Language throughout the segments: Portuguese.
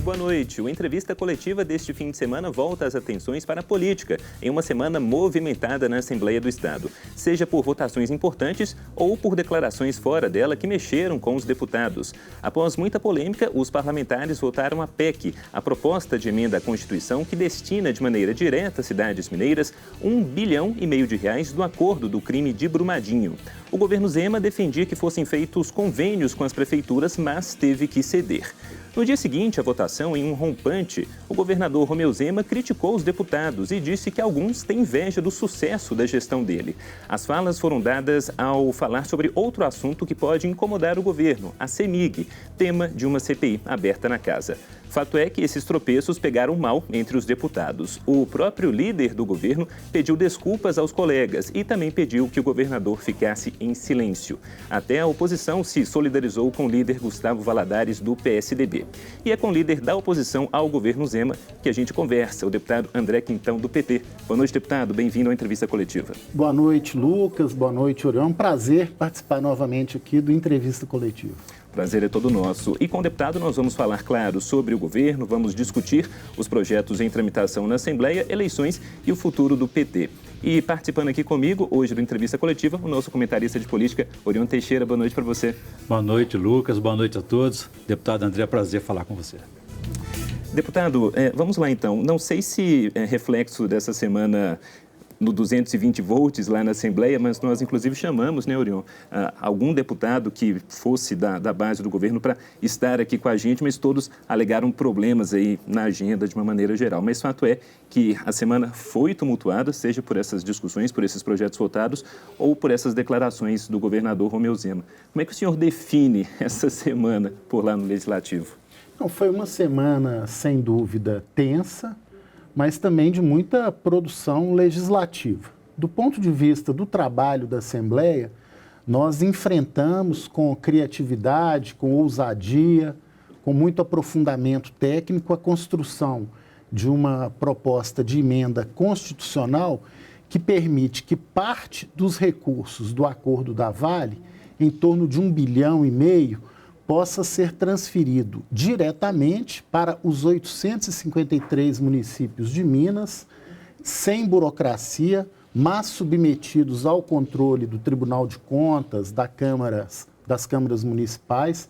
boa noite. O Entrevista Coletiva deste fim de semana volta as atenções para a política, em uma semana movimentada na Assembleia do Estado, seja por votações importantes ou por declarações fora dela que mexeram com os deputados. Após muita polêmica, os parlamentares votaram a PEC, a proposta de emenda à Constituição que destina de maneira direta às cidades mineiras R$1,5 bilhão do acordo do crime de Brumadinho. O governo Zema defendia que fossem feitos convênios com as prefeituras, mas teve que ceder. No dia seguinte à votação, em um rompante, o governador Romeu Zema criticou os deputados e disse que alguns têm inveja do sucesso da gestão dele. As falas foram dadas ao falar sobre outro assunto que pode incomodar o governo, a CEMIG, tema de uma CPI aberta na casa. Fato é que esses tropeços pegaram mal entre os deputados. O próprio líder do governo pediu desculpas aos colegas e também pediu que o governador ficasse em silêncio. Até a oposição se solidarizou com o líder Gustavo Valadares, do PSDB. E é com o líder da oposição ao governo Zema que a gente conversa, o deputado André Quintão, do PT. Boa noite, deputado. Bem-vindo à entrevista coletiva. Boa noite, Lucas. Boa noite, Orião. É um prazer participar novamente aqui do Entrevista Coletiva. Prazer é todo nosso. E com o deputado nós vamos falar, claro, sobre o governo, vamos discutir os projetos em tramitação na Assembleia, eleições e o futuro do PT. E participando aqui comigo, hoje do Entrevista Coletiva, o nosso comentarista de política, Orion Teixeira. Boa noite para você. Boa noite, Lucas. Boa noite a todos. Deputado André, prazer falar com você. Deputado, vamos lá então. Não sei se é reflexo dessa semana no 220 volts lá na Assembleia, mas nós inclusive chamamos, né, Orion, algum deputado que fosse da base do governo para estar aqui com a gente, mas todos alegaram problemas aí na agenda de uma maneira geral. Mas fato é que a semana foi tumultuada, seja por essas discussões, por esses projetos votados ou por essas declarações do governador Romeu Zema. Como é que o senhor define essa semana por lá no Legislativo? Não, foi uma semana, sem dúvida, tensa, mas também de muita produção legislativa. Do ponto de vista do trabalho da Assembleia, nós enfrentamos com criatividade, com ousadia, com muito aprofundamento técnico, a construção de uma proposta de emenda constitucional que permite que parte dos recursos do acordo da Vale, em torno de R$1,5 bilhão, possa ser transferido diretamente para os 853 municípios de Minas, sem burocracia, mas submetidos ao controle do Tribunal de Contas, das câmaras municipais,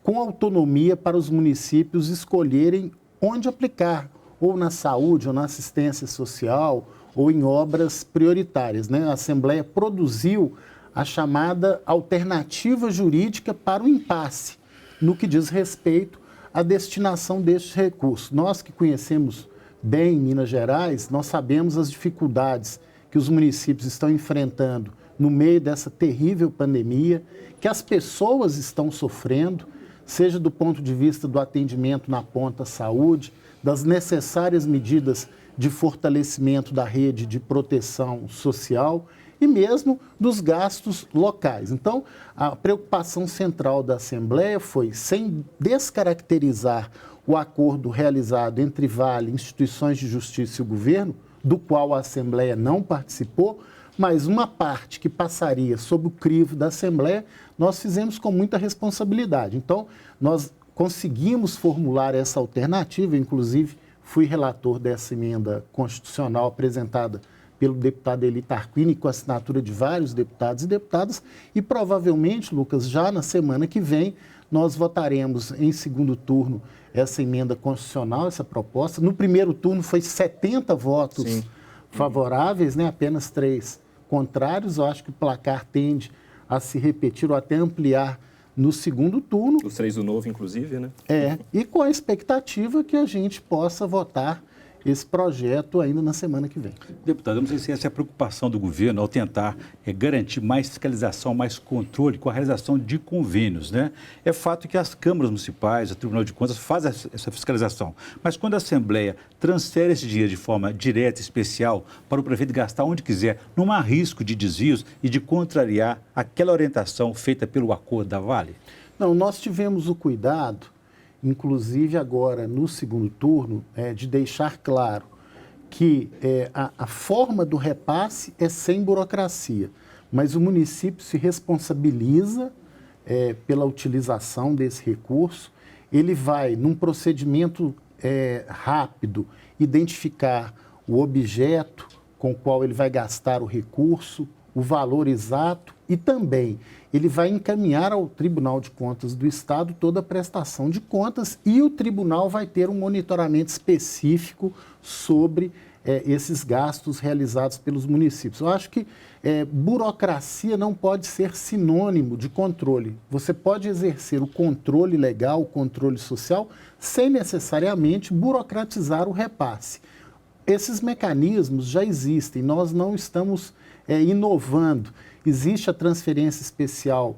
com autonomia para os municípios escolherem onde aplicar, ou na saúde, ou na assistência social, ou em obras prioritárias, né? A Assembleia produziu a chamada alternativa jurídica para o impasse, no que diz respeito à destinação destes recursos. Nós que conhecemos bem Minas Gerais, nós sabemos as dificuldades que os municípios estão enfrentando no meio dessa terrível pandemia, que as pessoas estão sofrendo, seja do ponto de vista do atendimento na ponta saúde, das necessárias medidas de fortalecimento da rede de proteção social e mesmo dos gastos locais. Então, a preocupação central da Assembleia foi, sem descaracterizar o acordo realizado entre Vale, instituições de justiça e o governo, do qual a Assembleia não participou, mas uma parte que passaria sob o crivo da Assembleia, nós fizemos com muita responsabilidade. Então, nós conseguimos formular essa alternativa, inclusive fui relator dessa emenda constitucional apresentada pelo deputado Eli Tarquini, com a assinatura de vários deputados e deputadas, e provavelmente, Lucas, já na semana que vem, nós votaremos em segundo turno essa emenda constitucional, essa proposta. No primeiro turno foi 70 votos favoráveis, né? Apenas 3 contrários. Eu acho que o placar tende a se repetir ou até ampliar no segundo turno. Os 3 do Novo, inclusive, né? E com a expectativa que a gente possa votar esse projeto ainda na semana que vem. Deputado, eu não sei se essa é a preocupação do governo ao tentar garantir mais fiscalização, mais controle com a realização de convênios, né? É fato que as câmaras municipais, o Tribunal de Contas fazem essa fiscalização, mas quando a Assembleia transfere esse dinheiro de forma direta, especial, para o prefeito gastar onde quiser, não há risco de desvios e de contrariar aquela orientação feita pelo acordo da Vale? Não, nós tivemos o cuidado, inclusive agora no segundo turno, de deixar claro que a forma do repasse é sem burocracia, mas o município se responsabiliza pela utilização desse recurso ele vai, num procedimento rápido, identificar o objeto com o qual ele vai gastar o recurso, o valor exato e também ele vai encaminhar ao Tribunal de Contas do Estado toda a prestação de contas e o tribunal vai ter um monitoramento específico sobre esses gastos realizados pelos municípios. Eu acho que burocracia não pode ser sinônimo de controle. Você pode exercer o controle legal, o controle social, sem necessariamente burocratizar o repasse. Esses mecanismos já existem, nós não estamos inovando. Existe a transferência especial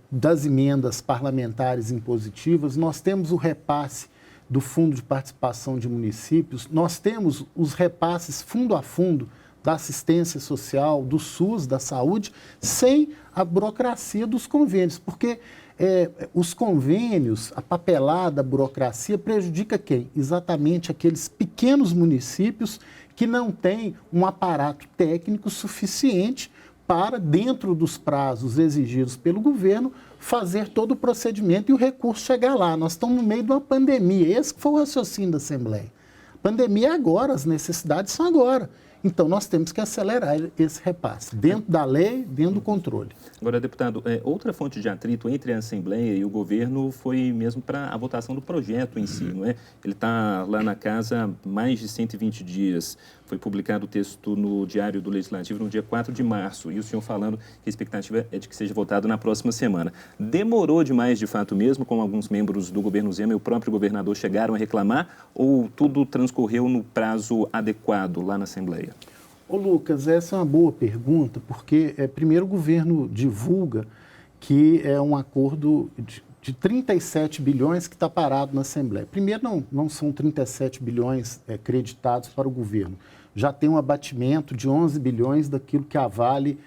das emendas parlamentares impositivas, nós temos o repasse do Fundo de Participação de Municípios, nós temos os repasses fundo a fundo da assistência social, do SUS, da saúde, sem a burocracia dos convênios, porque os convênios, a papelada, a burocracia prejudica quem? Exatamente aqueles pequenos municípios que não têm um aparato técnico suficiente para, dentro dos prazos exigidos pelo governo, fazer todo o procedimento e o recurso chegar lá. Nós estamos no meio de uma pandemia, esse foi o raciocínio da Assembleia. Pandemia é agora, as necessidades são agora. Então, nós temos que acelerar esse repasse, dentro da lei, dentro do controle. Agora, deputado, outra fonte de atrito entre a Assembleia e o governo foi mesmo para a votação do projeto em si, não é? Ele está lá na casa há mais de 120 dias. Foi publicado o texto no Diário do Legislativo no dia 4 de março. E o senhor falando que a expectativa é de que seja votado na próxima semana. Demorou demais, de fato mesmo, como alguns membros do governo Zema e o próprio governador chegaram a reclamar, ou tudo transcorreu no prazo adequado lá na Assembleia? Ô Lucas, essa é uma boa pergunta, porque primeiro o governo divulga que é um acordo de 37 bilhões que está parado na Assembleia. Primeiro, não são 37 bilhões creditados para o governo. Já tem um abatimento de 11 bilhões daquilo que a Vale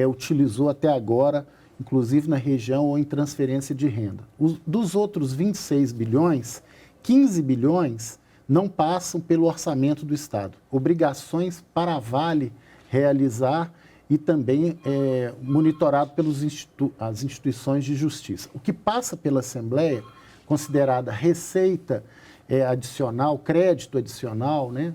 utilizou até agora, inclusive na região ou em transferência de renda. Dos outros 26 bilhões, 15 bilhões não passam pelo orçamento do Estado. Obrigações para a Vale realizar e também monitorado pelas instituições de justiça. O que passa pela Assembleia, considerada receita adicional, crédito adicional, né?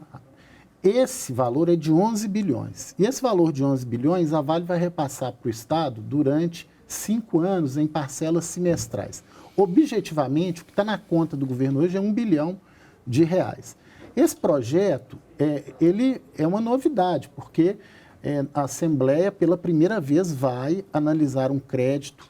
Esse valor é de 11 bilhões. E esse valor de 11 bilhões, a Vale vai repassar para o Estado durante 5 anos em parcelas semestrais. Objetivamente, o que está na conta do governo hoje é R$1 bilhão. Esse projeto, ele é uma novidade, porque a Assembleia, pela primeira vez, vai analisar um crédito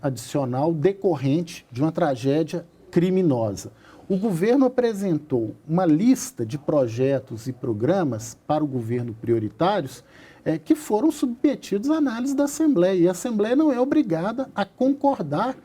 adicional decorrente de uma tragédia criminosa. O governo apresentou uma lista de projetos e programas para o governo prioritários que foram submetidos à análise da Assembleia. E a Assembleia não é obrigada a concordar,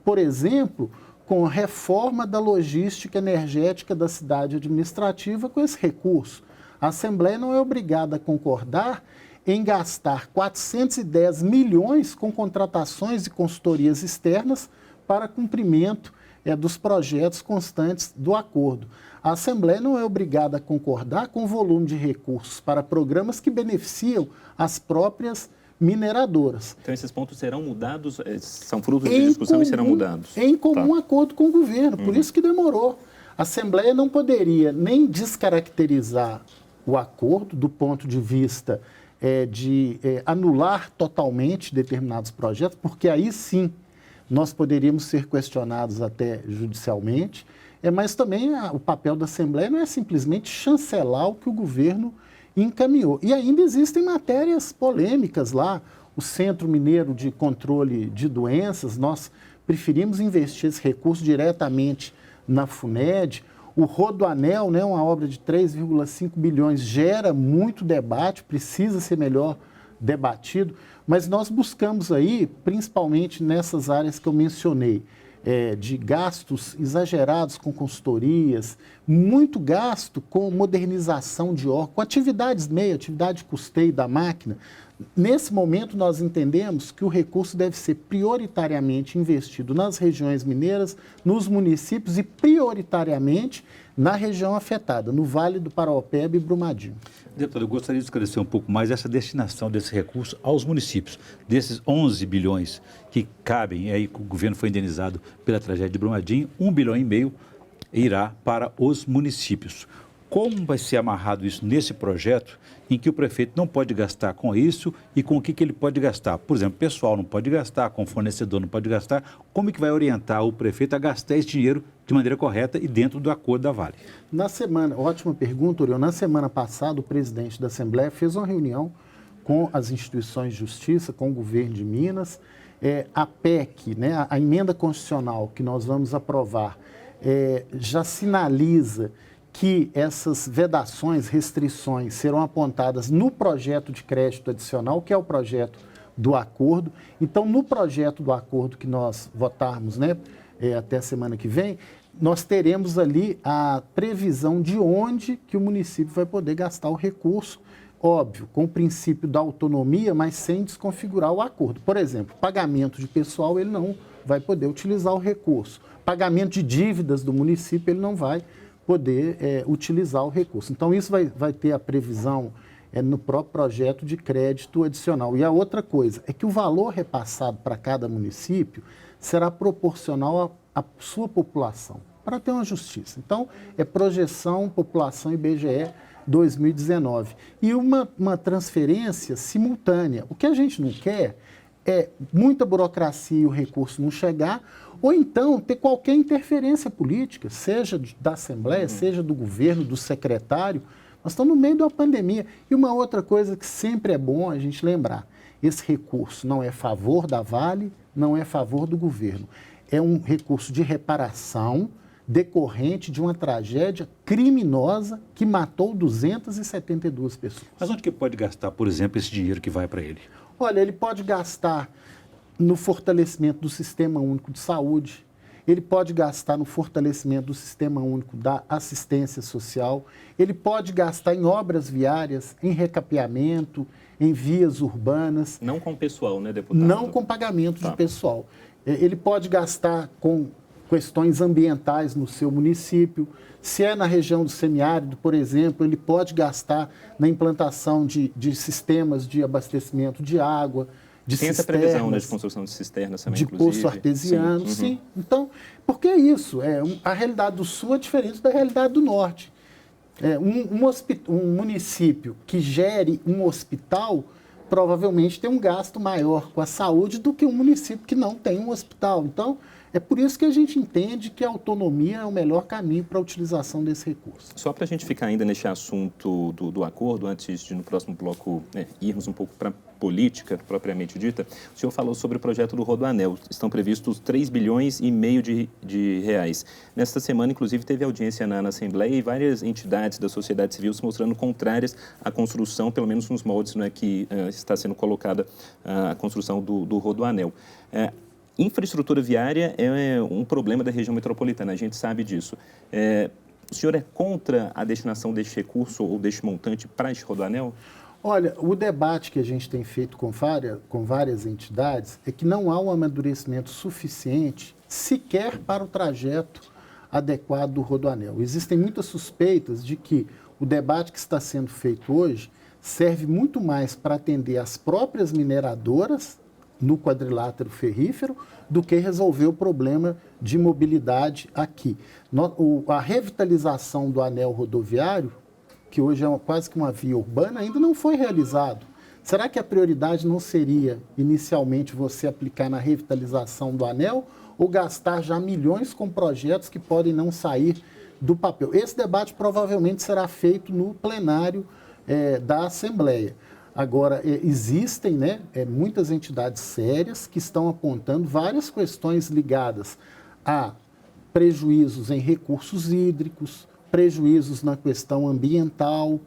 por exemplo, com a reforma da logística energética da cidade administrativa com esse recurso. A Assembleia não é obrigada a concordar em gastar 410 milhões com contratações e consultorias externas para cumprimento dos projetos constantes do acordo. A Assembleia não é obrigada a concordar com o volume de recursos para programas que beneficiam as próprias mineradoras. Então, esses pontos serão mudados, são frutos de discussão e serão mudados? Em comum acordo com o governo, por isso que demorou. A Assembleia não poderia nem descaracterizar o acordo do ponto de vista de anular totalmente determinados projetos, porque aí sim nós poderíamos ser questionados até judicialmente, mas também o papel da Assembleia não é simplesmente chancelar o que o governo encaminhou. E ainda existem matérias polêmicas lá. O Centro Mineiro de Controle de Doenças, nós preferimos investir esse recurso diretamente na FUNED. O Rodoanel, né, uma obra de 3,5 bilhões, gera muito debate, precisa ser melhor debatido, mas nós buscamos aí, principalmente nessas áreas que eu mencionei, de gastos exagerados com consultorias, muito gasto com modernização de órgãos, com atividades meio, atividade de custeio da máquina. Nesse momento, nós entendemos que o recurso deve ser prioritariamente investido nas regiões mineiras, nos municípios e prioritariamente na região afetada, no Vale do Paraopeba e Brumadinho. Deputado, eu gostaria de esclarecer um pouco mais essa destinação desse recurso aos municípios. Desses 11 bilhões que cabem, aí que o governo foi indenizado pela tragédia de Brumadinho, 1,5 bilhão irá para os municípios. Como vai ser amarrado isso nesse projeto em que o prefeito não pode gastar com isso e com o que ele pode gastar? Por exemplo, pessoal não pode gastar, com fornecedor não pode gastar. Como é que vai orientar o prefeito a gastar esse dinheiro de maneira correta e dentro do acordo da Vale? Ótima pergunta, Oriol. Na semana passada, o presidente da Assembleia fez uma reunião com as instituições de justiça, com o governo de Minas. A PEC, né, a emenda constitucional que nós vamos aprovar, já sinaliza que essas vedações, restrições serão apontadas no projeto de crédito adicional, que é o projeto do acordo. Então, no projeto do acordo que nós votarmos, né, até a semana que vem, nós teremos ali a previsão de onde que o município vai poder gastar o recurso, óbvio, com o princípio da autonomia, mas sem desconfigurar o acordo. Por exemplo, pagamento de pessoal, ele não vai poder utilizar o recurso. Pagamento de dívidas do município, ele não vai poder utilizar o recurso. Então, isso vai ter a previsão no próprio projeto de crédito adicional. E a outra coisa é que o valor repassado para cada município será proporcional à sua população, para ter uma justiça. Então, é projeção, população IBGE 2019. E uma transferência simultânea. O que a gente não quer é muita burocracia e o recurso não chegar, ou então ter qualquer interferência política, seja da Assembleia, seja do governo, do secretário. Nós estamos no meio de uma pandemia. E uma outra coisa que sempre é bom a gente lembrar, esse recurso não é a favor da Vale, não é a favor do governo. É um recurso de reparação decorrente de uma tragédia criminosa que matou 272 pessoas. Mas onde que pode gastar, por exemplo, esse dinheiro que vai para ele? Olha, ele pode gastar no fortalecimento do Sistema Único de Saúde, ele pode gastar no fortalecimento do Sistema Único da Assistência Social, ele pode gastar em obras viárias, em recapeamento, em vias urbanas. Não com pessoal, né, deputado? Não com pagamento de pessoal. Ele pode gastar com questões ambientais no seu município. Se é na região do semiárido, por exemplo, ele pode gastar na implantação de sistemas de abastecimento de água, de tem essa previsão, né, de construção de cisternas também, de inclusive. poço artesiano, sim. Então, porque é isso. A realidade do Sul é diferente da realidade do Norte. Um município que gere um hospital provavelmente tem um gasto maior com a saúde do que um município que não tem um hospital. Então, é por isso que a gente entende que a autonomia é o melhor caminho para a utilização desse recurso. Só para a gente ficar ainda nesse assunto do acordo, antes de no próximo bloco irmos um pouco para a política propriamente dita, o senhor falou sobre o projeto do Rodoanel. Estão previstos 3,5 bilhões de reais. Nesta semana, inclusive, teve audiência na Assembleia e várias entidades da sociedade civil se mostrando contrárias à construção, pelo menos nos moldes, né, que está sendo colocada a construção do Rodoanel. Infraestrutura viária é um problema da região metropolitana, a gente sabe disso. O senhor é contra a destinação deste recurso ou deste montante para este Rodoanel? Olha, o debate que a gente tem feito com várias entidades é que não há um amadurecimento suficiente sequer para o trajeto adequado do Rodoanel. Existem muitas suspeitas de que o debate que está sendo feito hoje serve muito mais para atender as próprias mineradoras no quadrilátero ferrífero do que resolver o problema de mobilidade aqui. A revitalização do anel rodoviário, que hoje é quase que uma via urbana, ainda não foi realizado. Será que a prioridade não seria, inicialmente, você aplicar na revitalização do anel ou gastar já milhões com projetos que podem não sair do papel? Esse debate provavelmente será feito no plenário da Assembleia. Agora, existem muitas entidades sérias que estão apontando várias questões ligadas a prejuízos em recursos hídricos, prejuízos na questão ambiental,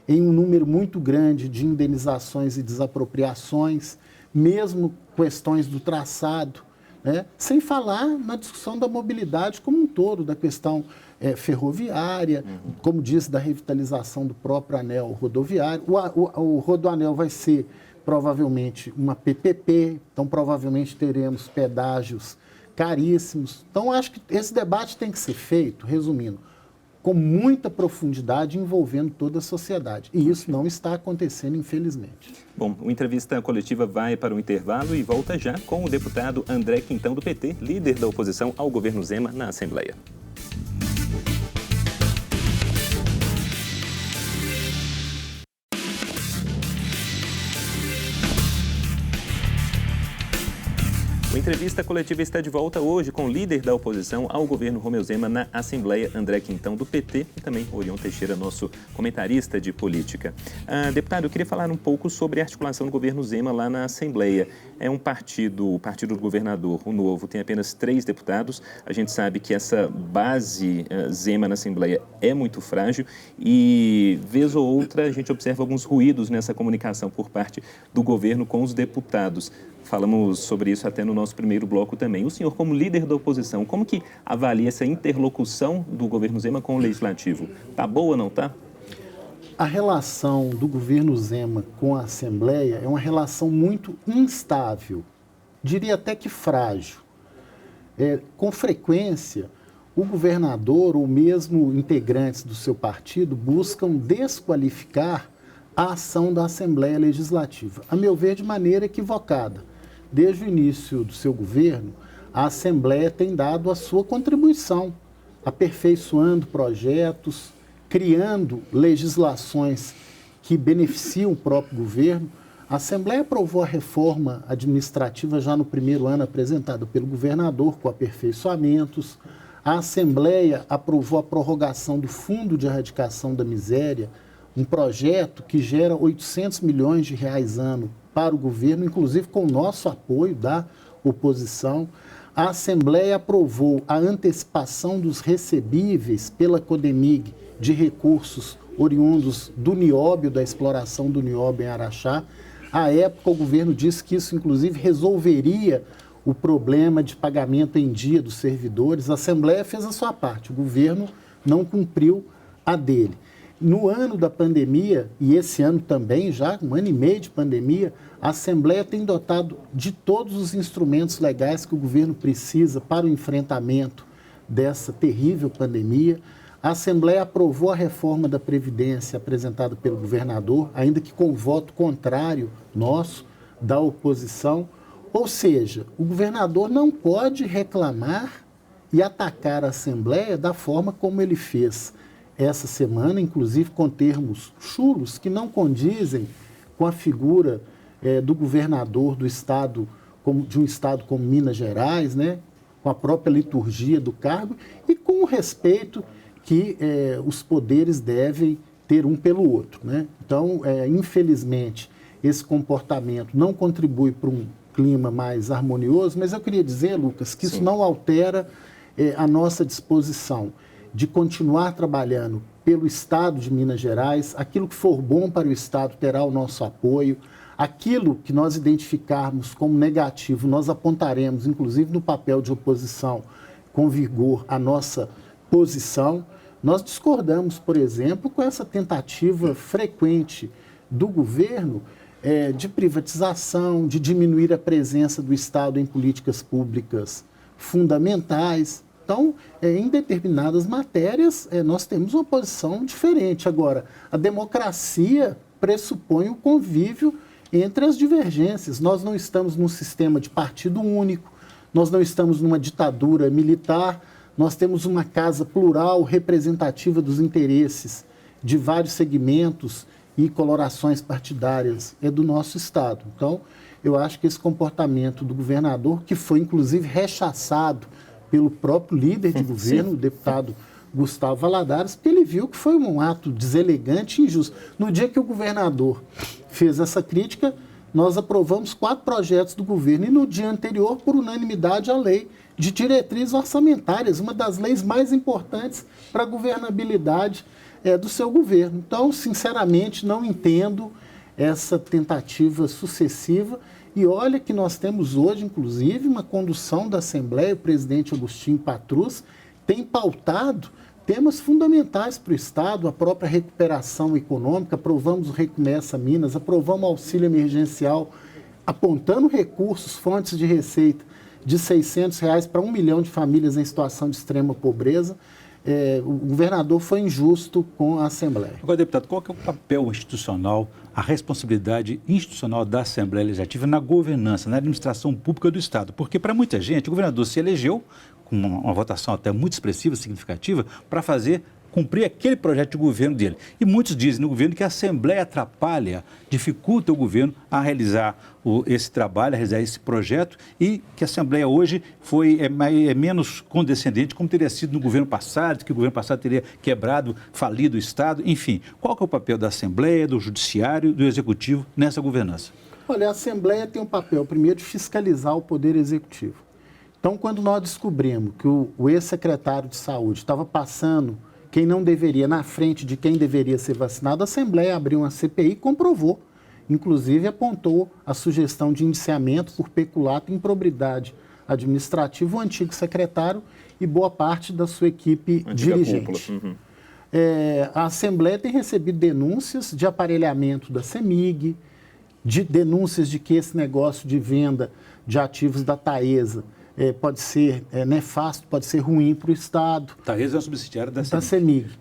em um número muito grande de indenizações e desapropriações, mesmo questões do traçado, sem falar na discussão da mobilidade como um todo, da questão ferroviária, como disse, da revitalização do próprio anel rodoviário. O Rodoanel vai ser provavelmente uma PPP, então provavelmente teremos pedágios caríssimos. Então, acho que esse debate tem que ser feito, resumindo, com muita profundidade, envolvendo toda a sociedade. E isso não está acontecendo, infelizmente. Bom, o Entrevista Coletiva vai para o intervalo e volta já com o deputado André Quintão, do PT, líder da oposição ao governo Zema na Assembleia. O Entrevista Coletiva está de volta hoje com o líder da oposição ao governo Romeu Zema na Assembleia, André Quintão, do PT, e também Orion Teixeira, nosso comentarista de política. Deputado, eu queria falar um pouco sobre a articulação do governo Zema lá na Assembleia. É um partido, o partido do governador, o Novo, tem apenas 3 deputados. A gente sabe que essa base Zema na Assembleia é muito frágil e, vez ou outra, a gente observa alguns ruídos nessa comunicação por parte do governo com os deputados. Falamos sobre isso até no nosso primeiro bloco também. O senhor, como líder da oposição, como que avalia essa interlocução do governo Zema com o Legislativo? Está boa ou não está? A relação do governo Zema com a Assembleia é uma relação muito instável, diria até que frágil. Com frequência, o governador ou mesmo integrantes do seu partido buscam desqualificar a ação da Assembleia Legislativa, a meu ver, de maneira equivocada. Desde o início do seu governo, a Assembleia tem dado a sua contribuição, aperfeiçoando projetos, criando legislações que beneficiam o próprio governo. A Assembleia aprovou a reforma administrativa já no primeiro ano, apresentada pelo governador, com aperfeiçoamentos. A Assembleia aprovou a prorrogação do Fundo de Erradicação da Miséria, um projeto que gera 800 milhões de reais ano para o governo, inclusive com o nosso apoio da oposição. A Assembleia aprovou a antecipação dos recebíveis pela Codemig de recursos oriundos do nióbio, da exploração do nióbio em Araxá. À época, o governo disse que isso, inclusive, resolveria o problema de pagamento em dia dos servidores. A Assembleia fez a sua parte, o governo não cumpriu a dele. No ano da pandemia, e esse ano também, já um ano e meio de pandemia, a Assembleia tem dotado de todos os instrumentos legais que o governo precisa para o enfrentamento dessa terrível pandemia. A Assembleia aprovou a reforma da Previdência apresentada pelo governador, ainda que com voto contrário nosso, da oposição. Ou seja, o governador não pode reclamar e atacar a Assembleia da forma como ele fez essa semana, inclusive com termos chulos que não condizem com a figura do governador do estado, de um estado como Minas Gerais, né, com a própria liturgia do cargo e com o respeito que os poderes devem ter um pelo outro, né? Então, infelizmente, esse comportamento não contribui para um clima mais harmonioso, mas eu queria dizer, Lucas, que isso não altera a nossa disposição de continuar trabalhando pelo Estado de Minas Gerais. Aquilo que for bom para o Estado terá o nosso apoio. Aquilo que nós identificarmos como negativo, nós apontaremos, inclusive no papel de oposição, com vigor, a nossa posição. Nós discordamos, por exemplo, com essa tentativa frequente do governo de privatização, de diminuir a presença do Estado em políticas públicas fundamentais. Então, em determinadas matérias, nós temos uma posição diferente. Agora, a democracia pressupõe o convívio entre as divergências. Nós não estamos num sistema de partido único, nós não estamos numa ditadura militar, nós temos uma casa plural, representativa dos interesses de vários segmentos e colorações partidárias do nosso Estado. Então, eu acho que esse comportamento do governador, que foi inclusive rechaçado pelo próprio líder de governo, o deputado Gustavo Valadares, porque ele viu que foi um ato deselegante e injusto. No dia que o governador fez essa crítica, nós aprovamos 4 projetos do governo e no dia anterior, por unanimidade, a lei de diretrizes orçamentárias, uma das leis mais importantes para a governabilidade do seu governo. Então, sinceramente, não entendo essa tentativa sucessiva. E olha que nós temos hoje, inclusive, uma condução da Assembleia, o presidente Agostinho Patrus tem pautado temas fundamentais para o Estado, a própria recuperação econômica. Aprovamos o Recomeça Minas, aprovamos o auxílio emergencial, apontando recursos, fontes de receita de R$ 600 para 1 milhão de famílias em situação de extrema pobreza. o governador foi injusto com a Assembleia. Agora, deputado, qual que é o papel institucional, a responsabilidade institucional da Assembleia Legislativa na governança, na administração pública do Estado? Porque, para muita gente, o governador se elegeu com uma votação até muito expressiva, significativa, para cumprir aquele projeto de governo dele. E muitos dizem no governo que a Assembleia atrapalha, dificulta o governo a realizar esse trabalho, a realizar esse projeto, e que a Assembleia hoje é menos condescendente, como teria sido no governo passado, que o governo passado teria quebrado, falido o Estado. Enfim, qual que é o papel da Assembleia, do Judiciário, do Executivo nessa governança? Olha, a Assembleia tem um papel, primeiro, de fiscalizar o Poder Executivo. Então, quando nós descobrimos que o ex-secretário de Saúde estava passando quem não deveria, na frente de quem deveria ser vacinado, a Assembleia abriu uma CPI e comprovou. Inclusive, apontou a sugestão de indiciamento por peculato e improbidade administrativa o antigo secretário e boa parte da sua equipe dirigente. Uhum. A Assembleia tem recebido denúncias de aparelhamento da CEMIG, de denúncias de que esse negócio de venda de ativos da Taesa pode ser nefasto, pode ser ruim para o Estado. Taesa é uma subsidiária da CEMIG.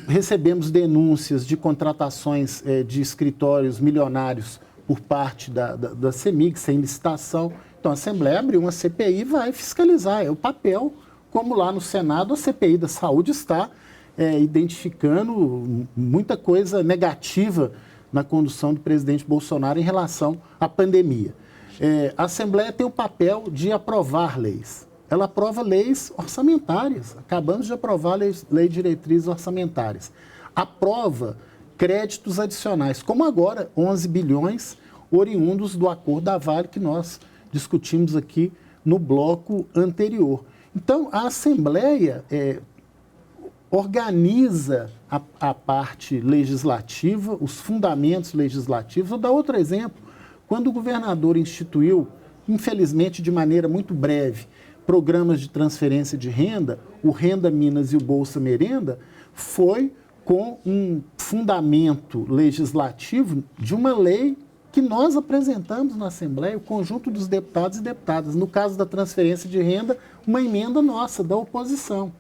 Recebemos denúncias de contratações de escritórios milionários por parte da CEMIG, sem licitação. Então, a Assembleia abriu uma CPI e vai fiscalizar. É o papel, como lá no Senado, a CPI da Saúde está identificando muita coisa negativa na condução do presidente Bolsonaro em relação à pandemia. A Assembleia tem o papel de aprovar leis. Ela aprova leis orçamentárias. Acabamos de aprovar lei de diretrizes orçamentárias. Aprova créditos adicionais, como agora 11 bilhões oriundos do acordo da Vale que nós discutimos aqui no bloco anterior. Então, a Assembleia organiza a parte legislativa, os fundamentos legislativos. Vou dar outro exemplo. Quando o governador instituiu, infelizmente de maneira muito breve, programas de transferência de renda, o Renda Minas e o Bolsa Merenda, foi com um fundamento legislativo de uma lei que nós apresentamos na Assembleia, o conjunto dos deputados e deputadas. No caso da transferência de renda, uma emenda nossa, da oposição.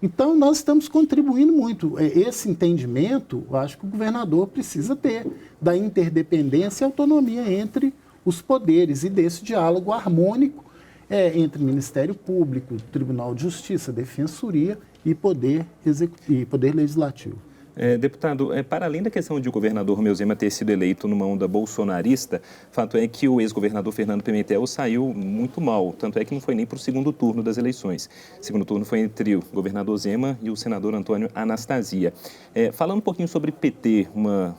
Então, nós estamos contribuindo muito. Esse entendimento, eu acho que o governador precisa ter, da interdependência e autonomia entre os poderes e desse diálogo harmônico entre Ministério Público, Tribunal de Justiça, Defensoria e Poder Legislativo. Deputado, para além da questão de o governador Romeu Zema ter sido eleito numa onda bolsonarista, fato é que o ex-governador Fernando Pimentel saiu muito mal, tanto é que não foi nem para o segundo turno das eleições. O segundo turno foi entre o governador Zema e o senador Antônio Anastasia. Falando um pouquinho sobre PT, uma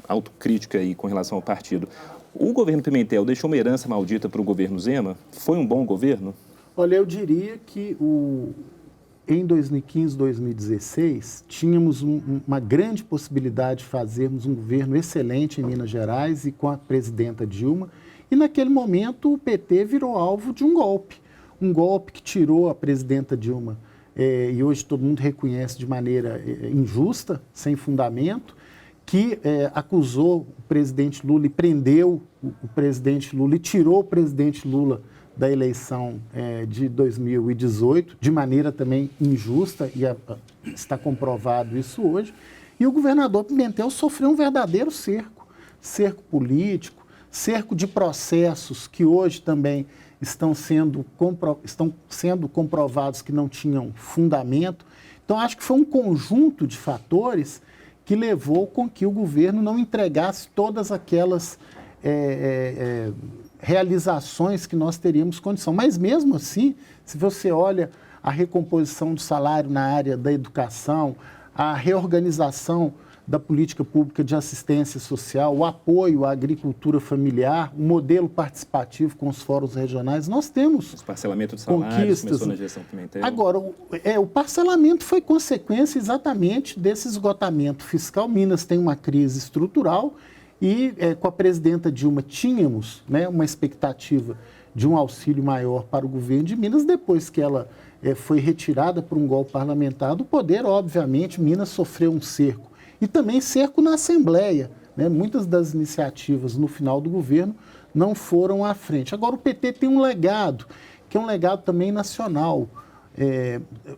autocrítica aí com relação ao partido, o governo Pimentel deixou uma herança maldita para o governo Zema? Foi um bom governo? Olha, eu diria que em 2015, 2016, tínhamos uma grande possibilidade de fazermos um governo excelente em Minas Gerais e com a presidenta Dilma. E naquele momento o PT virou alvo de um golpe que tirou a presidenta Dilma e hoje todo mundo reconhece de maneira injusta, sem fundamento, que acusou o presidente Lula e prendeu o presidente Lula e tirou o presidente Lula da eleição de 2018, de maneira também injusta, e está comprovado isso hoje. E o governador Pimentel sofreu um verdadeiro cerco político, cerco de processos que hoje também estão sendo comprovados que não tinham fundamento. Então, acho que foi um conjunto de fatores que levou com que o governo não entregasse todas aquelas realizações que nós teríamos condição. Mas mesmo assim, se você olha a recomposição do salário na área da educação, a reorganização da política pública de assistência social, o apoio à agricultura familiar, o modelo participativo com os fóruns regionais, nós temos o parcelamento de salários começou na gestão Pimentel. Agora, o parcelamento foi consequência exatamente desse esgotamento fiscal. Minas tem uma crise estrutural e com a presidenta Dilma tínhamos uma expectativa de um auxílio maior para o governo de Minas. Depois que ela foi retirada por um golpe parlamentar do poder, obviamente, Minas sofreu um cerco. E também cerco na Assembleia. Muitas das iniciativas no final do governo não foram à frente. Agora, o PT tem um legado, que é um legado também nacional.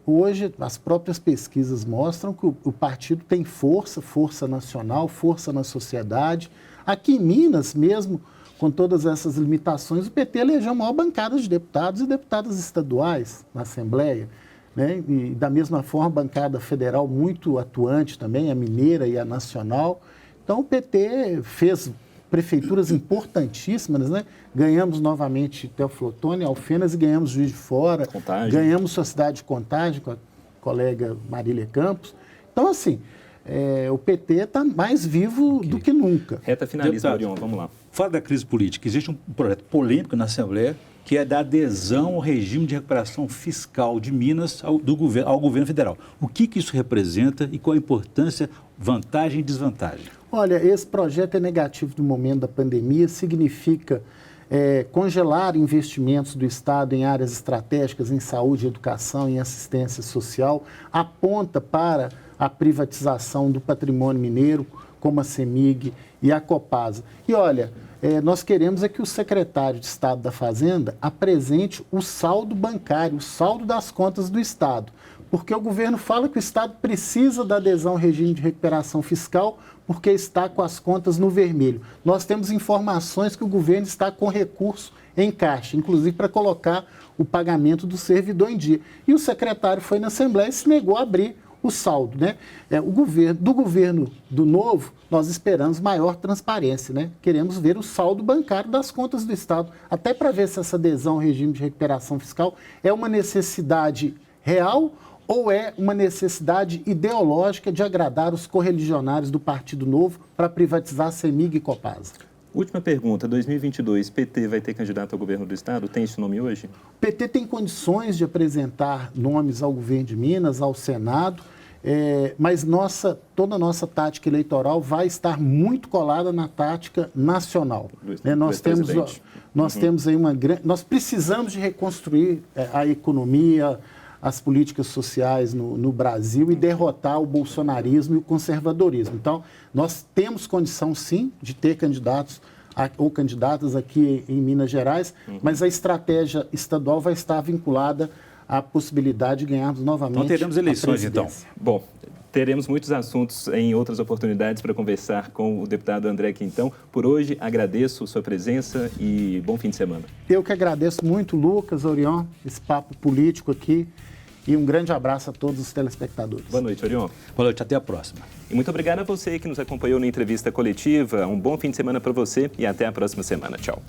Hoje, as próprias pesquisas mostram que o partido tem força nacional, força na sociedade. Aqui em Minas, mesmo com todas essas limitações, o PT elegeu a maior bancada de deputados e deputadas estaduais na Assembleia, né? E, da mesma forma, a bancada federal muito atuante também, a mineira e a nacional. Então, o PT fez prefeituras importantíssimas, né? Ganhamos novamente Teoflotone, Alfenas e ganhamos Juiz de Fora. Contagem. Ganhamos sua cidade de Contagem com a colega Marília Campos. Então, assim, o PT está mais vivo do que nunca. Reta finalista, Deputado, Orion, vamos lá. Fora da crise política, existe um projeto polêmico na Assembleia que é da adesão ao regime de recuperação fiscal de Minas ao governo federal. O que isso representa e qual a importância, vantagem e desvantagem? Olha, esse projeto é negativo no momento da pandemia, significa congelar investimentos do Estado em áreas estratégicas, em saúde, educação, em assistência social, aponta para a privatização do patrimônio mineiro, como a CEMIG e a Copasa. E olha, nós queremos que o secretário de Estado da Fazenda apresente o saldo bancário, o saldo das contas do Estado, porque o governo fala que o Estado precisa da adesão ao regime de recuperação fiscal porque está com as contas no vermelho. Nós temos informações que o governo está com recurso em caixa, inclusive para colocar o pagamento do servidor em dia. E o secretário foi na Assembleia e se negou a abrir o saldo, né? Do governo do Novo, nós esperamos maior transparência, né? Queremos ver o saldo bancário das contas do Estado, até para ver se essa adesão ao regime de recuperação fiscal é uma necessidade real ou é uma necessidade ideológica de agradar os correligionários do Partido Novo para privatizar a CEMIG e Copasa. Última pergunta, 2022, PT vai ter candidato ao governo do Estado? Tem esse nome hoje? O PT tem condições de apresentar nomes ao governo de Minas, ao Senado, mas toda a nossa tática eleitoral vai estar muito colada na tática nacional. Nós temos aí nós precisamos de reconstruir a economia, as políticas sociais no Brasil e derrotar o bolsonarismo e o conservadorismo. Então, nós temos condição, sim, de ter candidatos ou candidatas aqui em Minas Gerais, mas a estratégia estadual vai estar vinculada à possibilidade de ganharmos novamente. Então, teremos eleições, então. Bom, teremos muitos assuntos em outras oportunidades para conversar com o deputado André Quintão. Por hoje, agradeço sua presença e bom fim de semana. Eu que agradeço muito, Lucas, Orion, esse papo político aqui. E um grande abraço a todos os telespectadores. Boa noite, Orion. Boa noite, até a próxima. E muito obrigado a você que nos acompanhou na entrevista coletiva. Um bom fim de semana para você e até a próxima semana. Tchau.